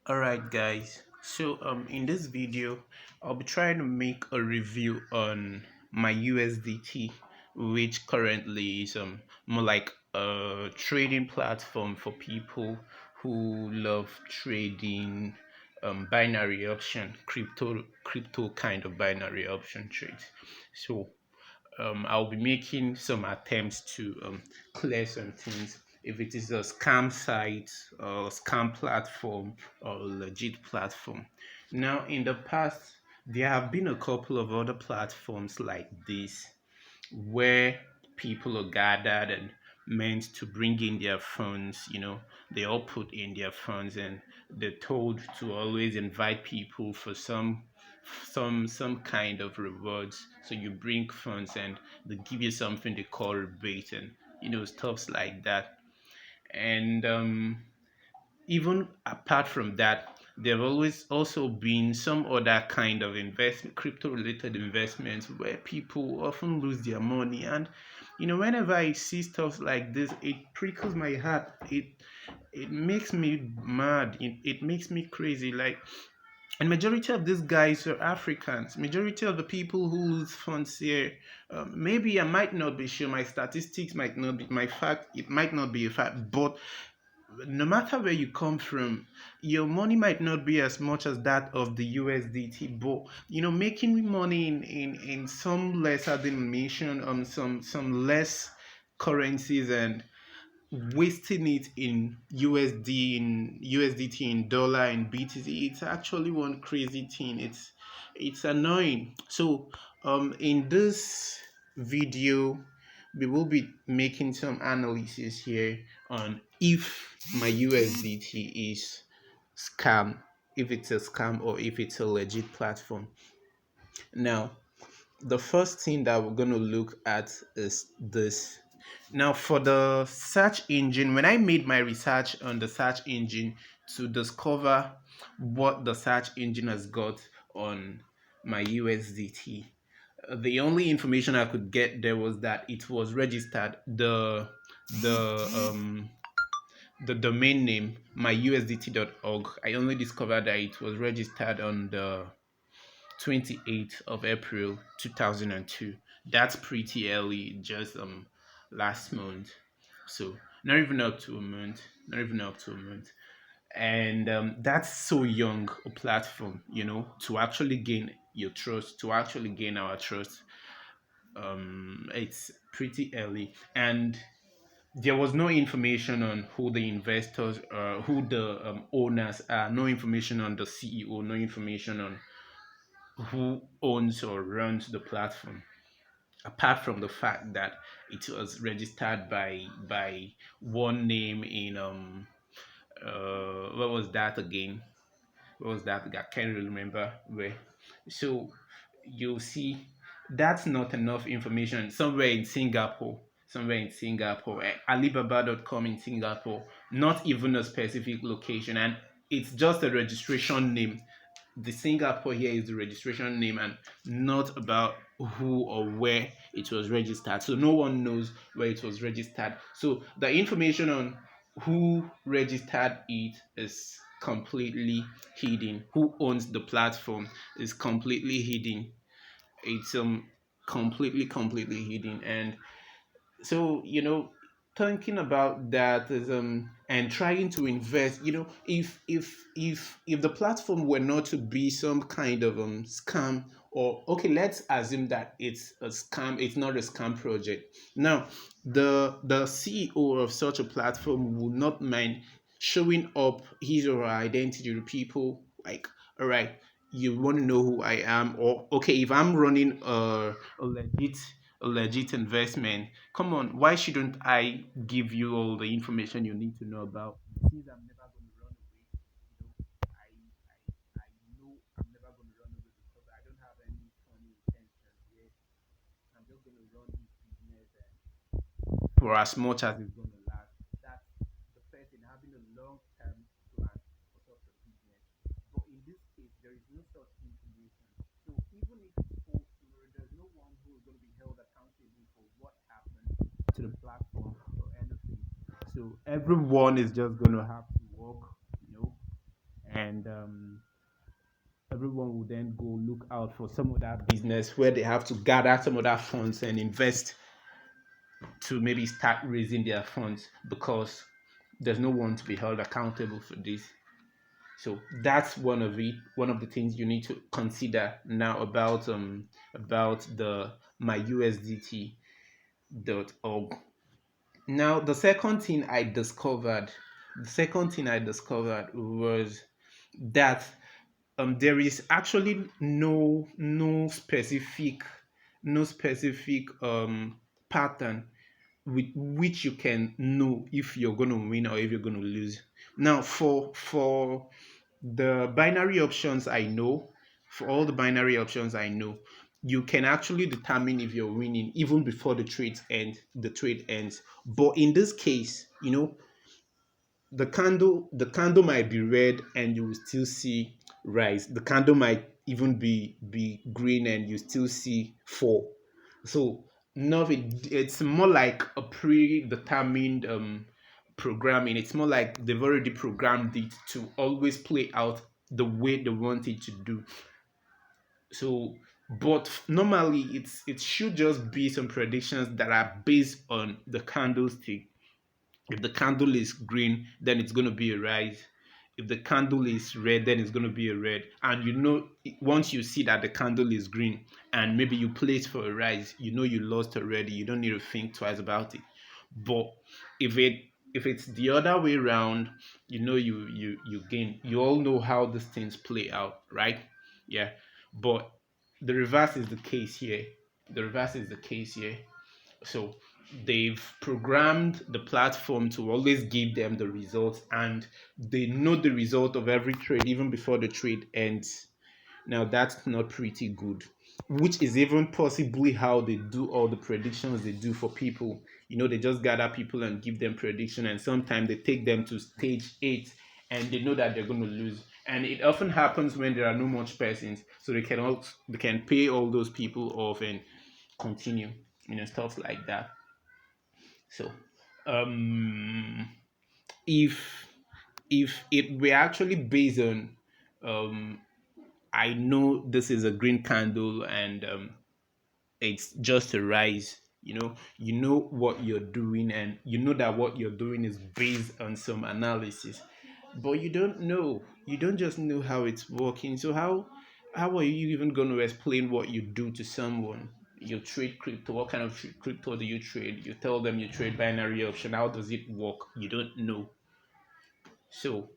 Alright guys, so in this video I'll be trying to make a review on my USDT, which currently is more like a trading platform for people who love trading binary option, crypto kind of binary option trades. So I'll be making some attempts to clear some things. If it is a scam site or scam platform or a legit platform. Now, in the past, there have been a couple of other platforms like this where people are gathered and meant to bring in their funds. They all put in their funds and they're told to always invite people for some kind of rewards. So you bring funds and they give you something they call rebate and stuffs like that. And even apart from that, there have always also been some other kind of investment, crypto related investments where people often lose their money. And whenever I see stuff like this, it prickles my heart. It makes me mad. It makes me crazy. Like, and majority of these guys are Africans. Majority of the people who lose funds here, maybe I might not be sure. My statistics might not be my fact. It might not be a fact, but no matter where you come from, your money might not be as much as that of the USDT, but making money in some lesser denomination on some less currencies and wasting it in USDT, in dollar, in BTC, it's actually one crazy thing. It's annoying. So in this video we will be making some analysis here on if my USDT is scam, if it's a scam or if it's a legit platform. Now, the first thing that we're going to look at is this. Now, for the search engine, when I made my research on the search engine to discover what the search engine has got on my USDT, the only information I could get there was that it was registered. The the domain name myusdt.org. I only discovered that it was registered on the 28th of April 2002. That's pretty early, just last month. So not even up to a month, not even up to a month. And that's so young a platform, to actually gain your trust, to actually gain our trust. It's pretty early, and there was no information on who the investors are, who the owners are, no information on the CEO, no information on who owns or runs the platform, apart from the fact that it was registered by one name in what was that again? What was that? I can't really remember where. So you'll see that's not enough information. Somewhere in Singapore, Alibaba.com in Singapore, not even a specific location, and it's just a registration name. The Singapore here is the registration name and not about who or where it was registered. So no one knows where it was registered. So the information on who registered it is completely hidden. Who owns the platform is completely hidden. It's completely hidden. And so thinking about that is and trying to invest, if the platform were not to be some kind of scam, or okay, let's assume that it's a scam, it's not a scam project. Now, the CEO of such a platform would not mind showing up his or her identity to people, like, all right, you want to know who I am, or okay, if I'm running a legit investment, come on, why shouldn't I give you all the information you need to know about? Since I'm never going to run away, I know I'm never going to run away because I don't have any funny intentions here. I'm just going to run this business and for as much as it's going to last. That's the person having a long term plan for such a business. But in this case, there is no such information. So even if it's false tomorrow, there's no one who is going to be held accountable for what happened to the platform or anything. So everyone is just going to have to work, you know, and everyone will then go look out for some other business where they have to gather some other funds and invest to maybe start raising their funds because there's no one to be held accountable for this. So that's one of it. One of the things you need to consider now about the myusdt.org. Now the second thing I discovered was that there is actually no specific pattern with which you can know if you're going to win or if you're going to lose. Now, for the binary options I know, for all the binary options I know, you can actually determine if you're winning even before the trade ends. But in this case, the candle might be red and you will still see rise. The candle might even be green and you still see fall. So it's more like a predetermined programming. It's more like they've already programmed it to always play out the way they want it to do. So, but normally it should just be some predictions that are based on the candlestick. If the candle is green, then it's going to be a rise. If the candle is red, then it's going to be a red. And once you see that the candle is green and maybe you place for a rise, you lost already. You don't need to think twice about it. But if it if it's the other way around, you gain. You all know how these things play out, right? Yeah. But the reverse is the case here. The reverse is the case here. So they've programmed the platform to always give them the results, and they know the result of every trade even before the trade ends. Now that's not pretty good, which is even possibly how they do all the predictions they do for people. They just gather people and give them prediction, and sometimes they take them to stage 8 and they know that they're going to lose. And it often happens when there are no much persons, so they can pay all those people off and continue, stuff like that. So, um, if it were actually based on, um, I know this is a green candle and it's just a rise. You know what you're doing, and you know that what you're doing is based on some analysis, but you don't know. You don't just know how it's working. So how are you even going to explain what you do to someone? You trade crypto. What kind of crypto do you trade? You tell them you trade binary option. How does it work? You don't know. So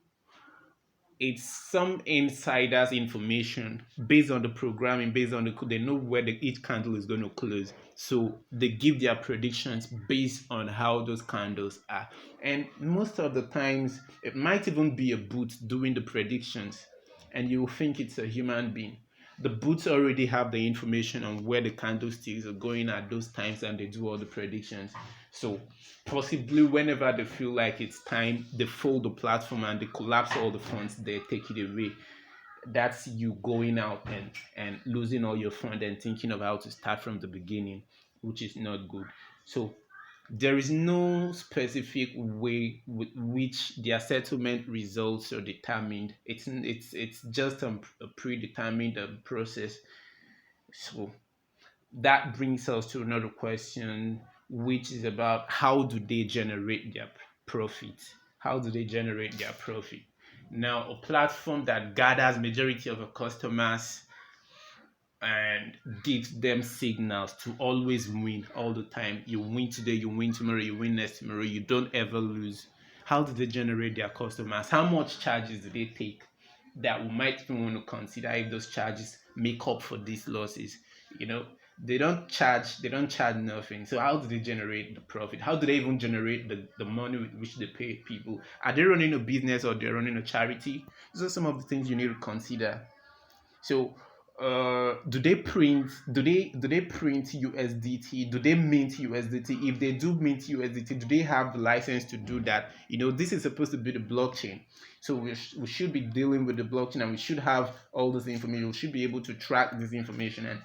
it's some insiders information based on the programming, based on they know where each candle is going to close, so they give their predictions based on how those candles are. And most of the times it might even be a bot doing the predictions, and you will think it's a human being. The bots already have the information on where the candlesticks are going at those times, and they do all the predictions. So possibly whenever they feel like it's time, they fold the platform and they collapse all the funds, they take it away. That's you going out and losing all your fund and thinking of how to start from the beginning, which is not good. So there is no specific way with which their settlement results are determined. It's just a predetermined process. So that brings us to another question, which is about how do they generate their profit? How do they generate their profit? Now, a platform that gathers majority of the customers and gives them signals to always win all the time. You win today, you win tomorrow, you win next tomorrow, you don't ever lose. How do they generate their customers? How much charges do they take that we might even want to consider if those charges make up for these losses? You know, they don't charge nothing. So how do they generate the profit? How do they even generate the money with which they pay people? Are they running a business or they're running a charity? Those are some of the things you need to consider. So, do they print USDT? Do they mint USDT? If they do mint USDT, do they have the license to do that? This is supposed to be the blockchain, so we should be dealing with the blockchain, and we should have all this information. We should be able to track this information. And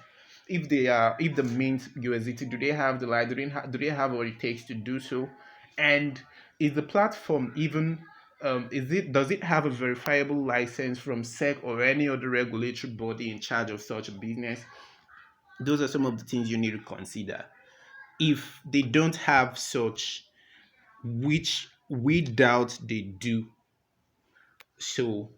if the mint USDT, do they have do they have what it takes to do so? And is the platform even Is it does it have a verifiable license from SEC or any other regulatory body in charge of such a business? Those are some of the things you need to consider. If they don't have such, which we doubt they do, so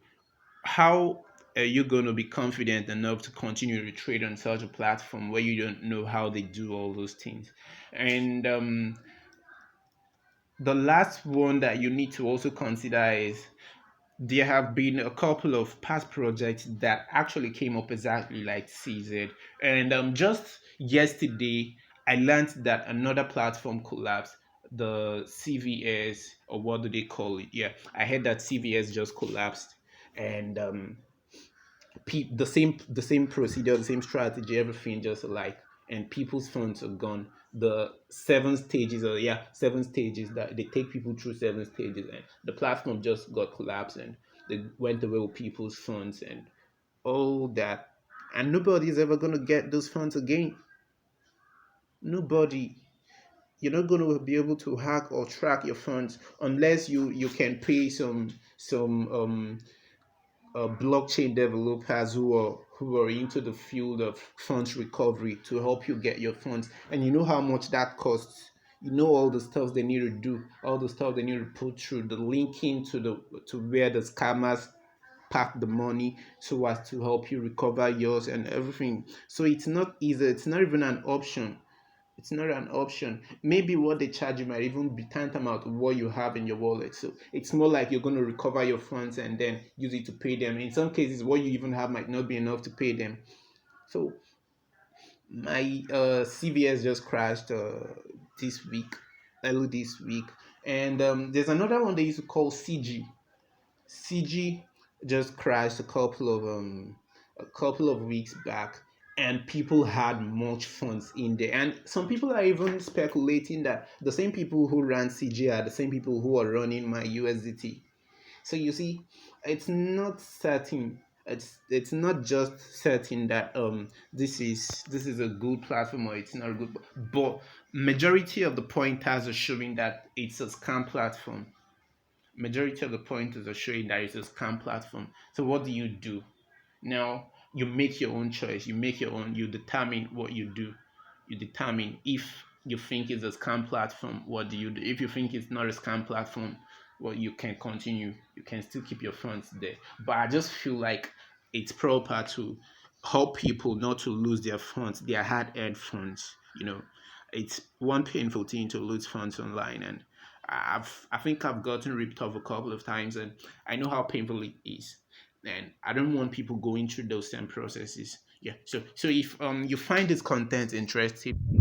how are you going to be confident enough to continue to trade on such a platform where you don't know how they do all those things? And the last one that you need to also consider is there have been a couple of past projects that actually came up exactly like CZ. And just yesterday, I learned that another platform collapsed, the CVS, or what do they call it? Yeah, I heard that CVS just collapsed. And the same procedure, the same strategy, everything just alike, and people's funds are gone. The 7 stages, or yeah, 7 stages that they take people through 7 stages, and the platform just got collapsed, and they went away with people's funds and all that, and nobody's ever gonna get those funds again. Nobody. You're not going to be able to hack or track your funds unless you can pay some blockchain developers who are into the field of funds recovery to help you get your funds. And you know how much that costs. You know all the stuff they need to do, all the stuff they need to put through, the linking to where the scammers pack the money so as to help you recover yours and everything. So it's not easy. It's not even an option. It's not an option. Maybe what they charge you might even be tantamount to what you have in your wallet. So it's more like you're going to recover your funds and then use it to pay them. In some cases, what you even have might not be enough to pay them. So my CVS just crashed this week, early this week, and there's another one they used to call CG. CG just crashed a couple of weeks back, and people had much funds in there. And some people are even speculating that the same people who ran CG are the same people who are running my USDT. So you see, it's not certain. It's not just certain that this is a good platform or it's not a good, but majority of the pointers are showing that it's a scam platform. Majority of the pointers are showing that it's a scam platform. So what do you do? Now you make your own choice. You determine what you do. You determine if you think it's a scam platform, what do you do? If you think it's not a scam platform, well, you can continue. You can still keep your funds there. But I just feel like it's proper to help people not to lose their funds, their hard-earned funds. It's one painful thing to lose funds online, and I think I've gotten ripped off a couple of times, and I know how painful it is, and I don't want people going through those same processes. Yeah. So if you find this content interesting,